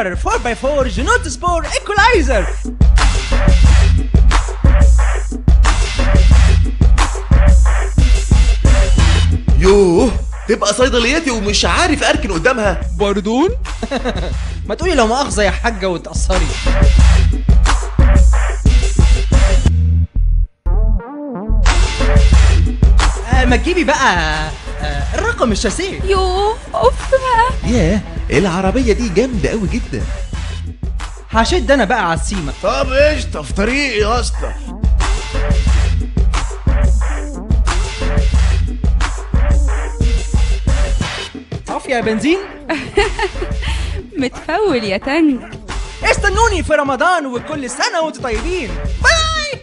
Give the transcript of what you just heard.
سكوتر 4x4 جنوت سبور ايكولايزر. يوه، تبقى صيدليتي ومش عارف اركن قدامها. باردون. ما تقولي لو مؤاخذة يا حاجة وتقصري. ما تجيبي بقى الرقم الشاسيه. يوه اوف بقى. ياه، العربية دي جامدة قوي جدا. هشد انا بقى على السيمة. طب قشطة، في طريقي يا اسطى. صافية يا بنزين. متفول يا تانك. استنوني في رمضان وكل سنة وانتم طيبين. باي.